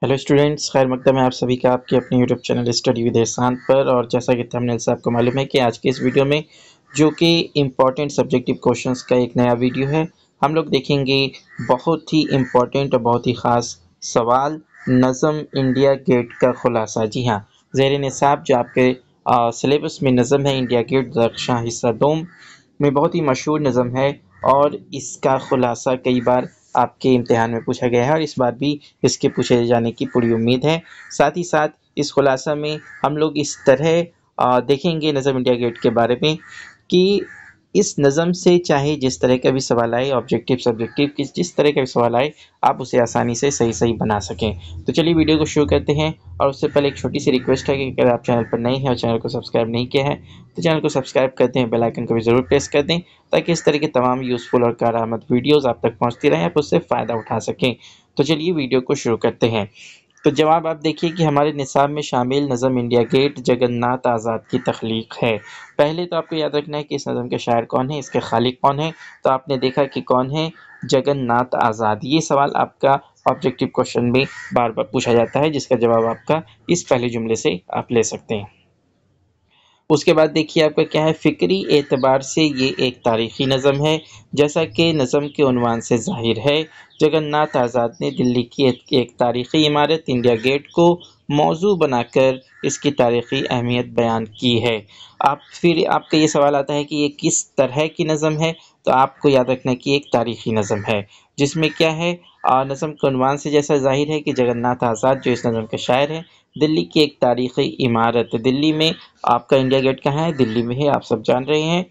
Hello students, खैर मकदम है आप सभी का आपके अपने यूट्यूब चैनल स्टडी विद एहसान पर। और जैसा कि थंबनेल से आपको मालूम है कि आज के इस वीडियो में जो कि इम्पॉर्टेंट सब्जेक्टिव क्वेश्चंस का एक नया वीडियो है, हम लोग देखेंगे बहुत ही इम्पॉर्टेंट और बहुत ही ख़ास सवाल, नज़म इंडिया गेट का खुलासा। जी हाँ, ज़ेर निसाब जो आपके सिलेबस में नज़म है इंडिया गेट दरख्शां हिस्सा दोम में बहुत ही मशहूर नज़म है और इसका खुलासा कई बार आपके इम्तिहान में पूछा गया है और इस बार भी इसके पूछे जाने की पूरी उम्मीद है। साथ ही साथ इस खुलासा में हम लोग इस तरह देखेंगे नज़म इंडिया गेट के बारे में कि इस नज़म से चाहे जिस तरह का भी सवाल आए, ऑब्जेक्टिव सब्जेक्टिव किस जिस तरह का भी सवाल आए, आप उसे आसानी से सही सही बना सकें। तो चलिए वीडियो को शुरू करते हैं। और उससे पहले एक छोटी सी रिक्वेस्ट है कि अगर आप चैनल पर नए हैं और चैनल को सब्सक्राइब नहीं किया है तो चैनल को सब्सक्राइब कर दें, बेल आइकन को भी ज़रूर प्रेस कर दें ताकि इस तरह के तमाम यूज़फुल और कारआमद वीडियोज़ आप तक पहुँचती रहें, आप उससे फ़ायदा उठा सकें। तो चलिए वीडियो को शुरू करते हैं। तो जवाब आप देखिए कि हमारे निसाब में शामिल नज़म इंडिया गेट जगन्नाथ आज़ाद की तख्लीक है। पहले तो आपको याद रखना है कि इस नज़म के शायर कौन है, इसके खालिक कौन है। तो आपने देखा कि कौन है, जगन्नाथ आज़ाद। ये सवाल आपका ऑब्जेक्टिव क्वेश्चन में बार बार पूछा जाता है, जिसका जवाब आपका इस पहले जुमले से आप ले सकते हैं। उसके बाद देखिए आपका क्या है, फ़िक्री एतबार से ये एक तारीख़ी नज़म है। जैसा कि नज़म के उन्वान से ज़ाहिर है, जगन्नाथ आज़ाद ने दिल्ली की एक तारीख़ी इमारत इंडिया गेट को मौजू बनाकर इसकी तारीख़ी अहमियत बयान की है। फिर आपका ये सवाल आता है कि ये किस तरह की नज़म है। तो आपको याद रखना है कि एक तारीख़ी नज़म है, जिसमें क्या है, नज़म के उन्वान से जैसा ज़ाहिर है कि जगन्नाथ आज़ाद जो इस नज़म के शायर हैं, दिल्ली की एक तारीख़ी इमारत, दिल्ली में आपका इंडिया गेट कहाँ है, दिल्ली में है, आप सब जान रहे हैं।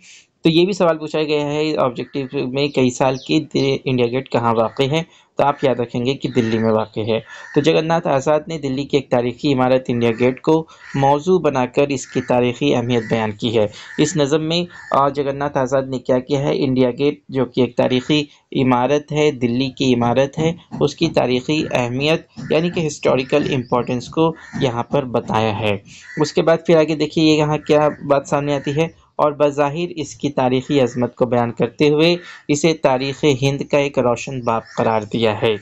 तो ये भी सवाल पूछा गया है ऑब्जेक्टिव में कई साल की, इंडिया गेट कहाँ वाक़ई है। तो आप याद रखेंगे कि दिल्ली में वाक़ई है। तो जगन्नाथ आज़ाद ने दिल्ली की एक तारीख़ी इमारत इंडिया गेट को मौजू बनाकर इसकी तारीख़ी अहमियत बयान की है। इस नज़म में जगन्नाथ आज़ाद ने क्या किया है, इंडिया गेट जो कि एक तारीख़ी इमारत है, दिल्ली की इमारत है, उसकी तारीख़ी अहमियत यानी कि हिस्टोरिकल इम्पोर्टेंस को यहाँ पर बताया है। उसके बाद फिर आगे देखिए ये यहाँ क्या बात सामने आती है, और बज़ाहिर इसकी तारीख़ी अज़मत को बयान करते हुए इसे तारीख़ हिंद का एक रोशन बाब करार दिया है।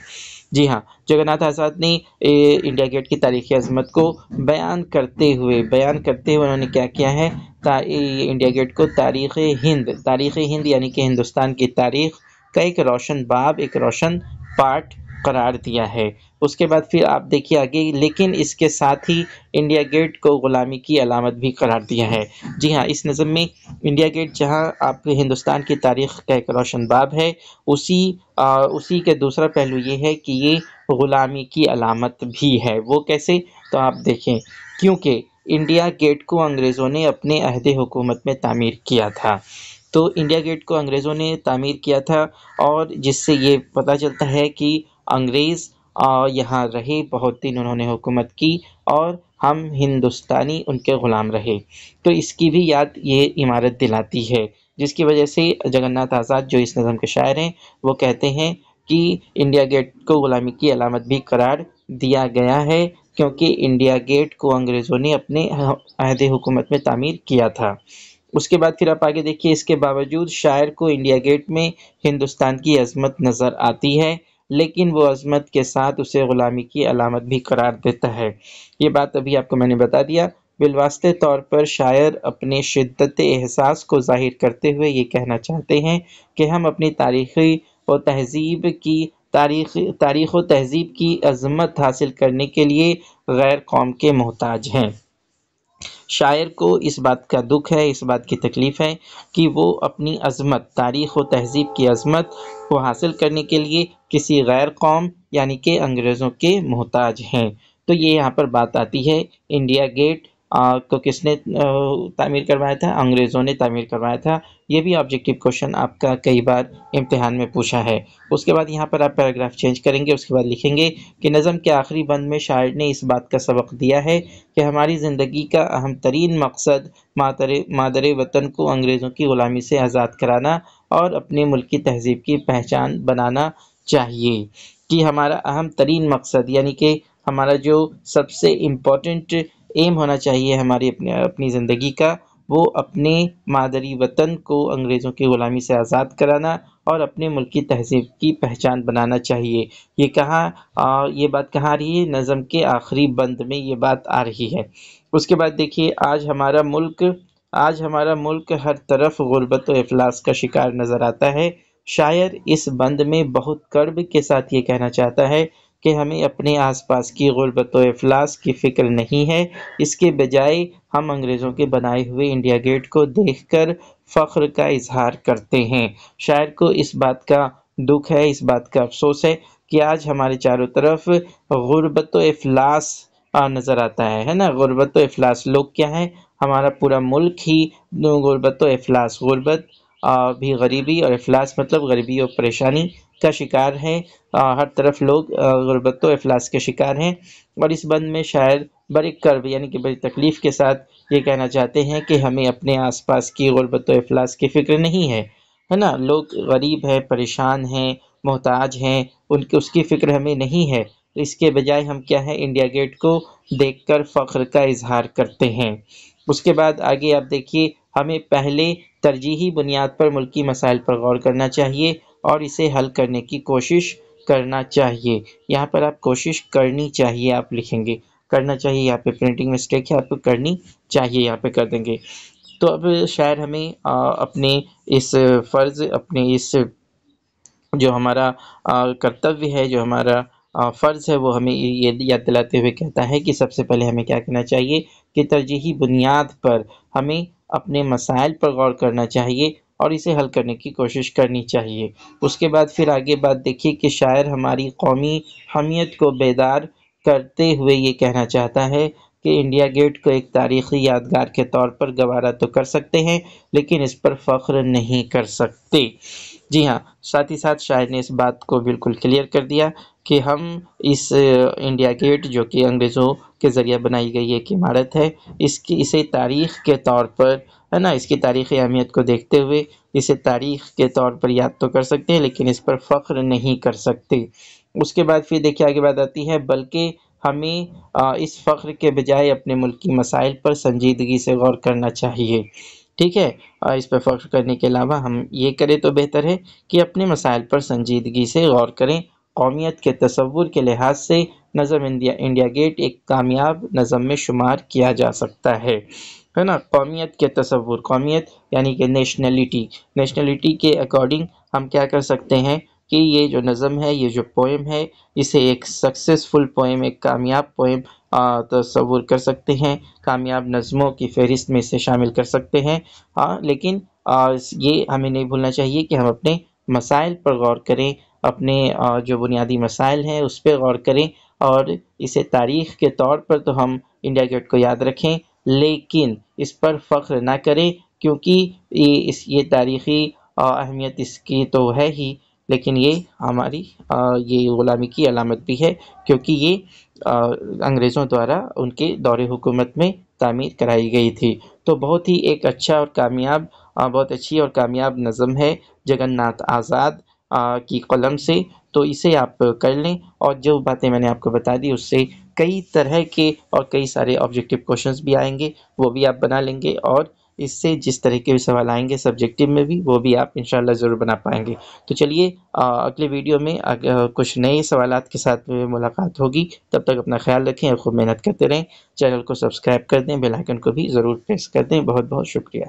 जी हाँ, जगन्नाथ आज़ाद ने इंडिया गेट की तारीख़ी अज़मत को बयान करते हुए उन्होंने क्या किया है, इंडिया गेट को तारीख़ हिंद यानी कि हिंदुस्तान की तारीख़ का एक रोशन बाब, एक रोशन पार्ट करार दिया है। उसके बाद फिर आप देखिए आगे, लेकिन इसके साथ ही इंडिया गेट को ग़ुलामी की अलामत भी करार दिया है। जी हाँ, इस नज़म में इंडिया गेट जहाँ आपके हिंदुस्तान की तारीख़ का एक रोशन बाब है, उसी के दूसरा पहलू ये है कि ये ग़ुलामी की अलामत भी है। वो कैसे, तो आप देखें, क्योंकि इंडिया गेट को अंग्रेज़ों ने अपने अहद हुकूमत में तामीर किया था। तो इंडिया गेट को अंग्रेज़ों ने तामीर किया था और जिससे ये पता चलता है कि अंग्रेज़ यहाँ रहे, बहुत दिन उन्होंने हुकूमत की और हम हिंदुस्तानी उनके ग़ुलाम रहे। तो इसकी भी याद ये इमारत दिलाती है, जिसकी वजह से जगन्नाथ आज़ाद जो इस नज़म के शायर हैं, वो कहते हैं कि इंडिया गेट को ग़ुलामी की अलामत भी करार दिया गया है, क्योंकि इंडिया गेट को अंग्रेज़ों ने अपने अहद हुकूमत में तामीर किया था। उसके बाद फिर आप आगे देखिए, इसके बावजूद शायर को इंडिया गेट में हिंदुस्तान की अज़मत नज़र आती है, लेकिन वो अज़मत के साथ उसे ग़ुलामी की अलामत भी करार देता है। ये बात अभी आपको मैंने बता दिया। बिलवास्ते तौर पर शायर अपने शिद्दत एहसास को ज़ाहिर करते हुए ये कहना चाहते हैं कि हम अपनी तारीख़ व तहज़ीब की अज़मत हासिल करने के लिए गैर कौम के मोहताज हैं। शायर को इस बात का दुख है, इस बात की तकलीफ़ है कि वो अपनी अज़मत, तारीख़ व तहज़ीब की अज़मत को हासिल करने के लिए किसी गैर कौम यानी कि अंग्रेज़ों के मोहताज हैं। तो ये यहाँ पर बात आती है, इंडिया गेट को किसने तामीर करवाया था, अंग्रेज़ों ने तामीर करवाया था। ये भी ऑब्जेक्टिव क्वेश्चन आपका कई बार इम्तिहान में पूछा है। उसके बाद यहाँ पर आप पैराग्राफ चेंज करेंगे, उसके बाद लिखेंगे कि नज़म के आखिरी बंद में शायर ने इस बात का सबक दिया है कि हमारी ज़िंदगी का अहम तरीन मकसद मादर वतन को अंग्रेज़ों की ग़ुलामी से आज़ाद कराना और अपने मुल्क की तहज़ीब की पहचान बनाना चाहिए। कि हमारा अहम तरीन मकसद यानी कि हमारा जो सबसे इम्पोर्टेंट एम होना चाहिए हमारी अपनी ज़िंदगी का, वो अपने मादरी वतन को अंग्रेज़ों की ग़ुलामी से आज़ाद कराना اور اپنے ملک کی تہذیب کی پہچان بنانا چاہیے۔ یہ بات کہاں آ رہی ہے؟ نظم کے آخری بند میں یہ بات آ رہی ہے۔ اس کے بعد دیکھیے آج ہمارا ملک ہر طرف غربت و افلاس کا شکار نظر آتا ہے۔ شاعر اس بند میں بہت کرب کے ساتھ یہ کہنا چاہتا ہے کہ ہمیں اپنے آس پاس کی غربت و افلاس کی فکر نہیں ہے، اس کے بجائے ہم انگریزوں کے بنائے ہوئے انڈیا گیٹ کو دیکھ کر فخر کا اظہار کرتے ہیں۔ شاعر کو اس بات کا دکھ ہے، اس بات کا افسوس ہے کہ آج ہمارے چاروں طرف غربت و افلاس نظر آتا ہے نا، غربت و افلاس۔ لوگ کیا ہیں؟ ہمارا پورا ملک ہی غربت و افلاس، غربت بھی غریبی اور افلاس مطلب غریبی اور پریشانی کا شکار ہے۔ ہر طرف لوگ غربت و افلاس کے شکار ہیں، اور اس بند میں شاعر بڑے کرب یعنی کہ بڑی تکلیف کے ساتھ یہ کہنا چاہتے ہیں کہ ہمیں اپنے آس پاس کی غربت و افلاس کی فکر نہیں ہے نا۔ لوگ غریب ہیں، پریشان ہیں، محتاج ہیں، اس کی فکر ہمیں نہیں ہے۔ اس کے بجائے ہم کیا ہے؟ انڈیا گیٹ کو دیکھ کر فخر کا اظہار کرتے ہیں۔ اس کے بعد آگے آپ دیکھیے، ہمیں پہلے ترجیحی بنیاد پر ملکی مسائل پر غور کرنا چاہیے اور اسے حل کرنے کی کوشش کرنا چاہیے۔ یہاں پر آپ کوشش کرنی چاہیے آپ لکھیں گے، کرنا چاہیے یہاں پہ پرنٹنگ مسٹیک ہے، آپ کو کرنی چاہیے یہاں پہ کر دیں گے۔ تو اب شاعر ہمیں اپنے اس فرض، اپنے اس جو ہمارا کرتویہ ہے، جو ہمارا فرض ہے، وہ ہمیں یہ یاد دلاتے ہوئے کہتا ہے کہ سب سے پہلے ہمیں کیا کرنا چاہیے کہ ترجیحی بنیاد پر ہمیں اپنے مسائل پر غور کرنا چاہیے اور اسے حل کرنے کی کوشش کرنی چاہیے۔ اس کے بعد پھر آگے بات دیکھیے کہ شاعر ہماری قومی حمیت کو بیدار کرتے ہوئے یہ کہنا چاہتا ہے کہ انڈیا گیٹ کو ایک تاریخی یادگار کے طور پر گوارا تو کر سکتے ہیں، لیکن اس پر فخر نہیں کر سکتے۔ جی ہاں، ساتھ ہی ساتھ شاعر نے اس بات کو بالکل کلیئر کر دیا کہ ہم اس انڈیا گیٹ جو کہ انگریزوں کے ذریعہ بنائی گئی ایک عمارت ہے، اسے تاریخ کے طور پر ہے نا، اس کی تاریخی اہمیت کو دیکھتے ہوئے اسے تاریخ کے طور پر یاد تو کر سکتے ہیں، لیکن اس پر فخر نہیں کر سکتے۔ اس کے بعد پھر دیکھیے آگے بات آتی ہے، بلکہ ہمیں اس فخر کے بجائے اپنے ملک کی مسائل پر سنجیدگی سے غور کرنا چاہیے۔ ٹھیک ہے، اس پر فخر کرنے کے علاوہ ہم یہ کریں تو بہتر ہے کہ اپنے مسائل پر سنجیدگی سے غور کریں۔ قومیت کے تصور کے لحاظ سے نظم انڈیا گیٹ ایک کامیاب نظم میں شمار کیا جا سکتا ہے نا۔ قومیت کے تصور، قومیت یعنی کہ نیشنلٹی کے اکارڈنگ ہم کیا کر سکتے ہیں کہ یہ جو نظم ہے، یہ جو پوئم ہے، اسے ایک سکسیسفل پوئم، ایک کامیاب پوئم تصور کر سکتے ہیں، کامیاب نظموں کی فہرست میں اسے شامل کر سکتے ہیں۔ لیکن یہ ہمیں نہیں بھولنا چاہیے کہ ہم اپنے مسائل پر غور کریں، اپنے جو بنیادی مسائل ہیں اس پہ غور کریں، اور اسے تاریخ کے طور پر تو ہم انڈیا گیٹ کو یاد رکھیں، لیکن اس پر فخر نہ کریں، کیونکہ یہ تاریخی اہمیت اس کی تو ہے ہی، لیکن یہ ہماری یہ غلامی کی علامت بھی ہے، کیونکہ یہ انگریزوں دوارا ان کے دور حکومت میں تعمیر کرائی گئی تھی۔ تو بہت ہی ایک اچھا اور کامیاب، بہت اچھی اور کامیاب نظم ہے جگن ناتھ آزاد کی قلم سے۔ تو اسے آپ کر لیں، اور جو باتیں میں نے آپ کو بتا دی اس سے کئی طرح کے اور کئی سارے آبجیکٹیو کوشچنز بھی آئیں گے، وہ بھی آپ بنا لیں گے، اور اس سے جس طرح کے بھی سوال آئیں گے سبجیکٹیو میں بھی، وہ بھی آپ انشاءاللہ ضرور بنا پائیں گے۔ تو چلیے اگلے ویڈیو میں کچھ نئے سوالات کے ساتھ ملاقات ہوگی۔ تب تک اپنا خیال رکھیں اور خوب محنت کرتے رہیں۔ چینل کو سبسکرائب کر دیں، بیل آئیکن کو بھی ضرور پریس کر دیں۔ بہت بہت شکریہ۔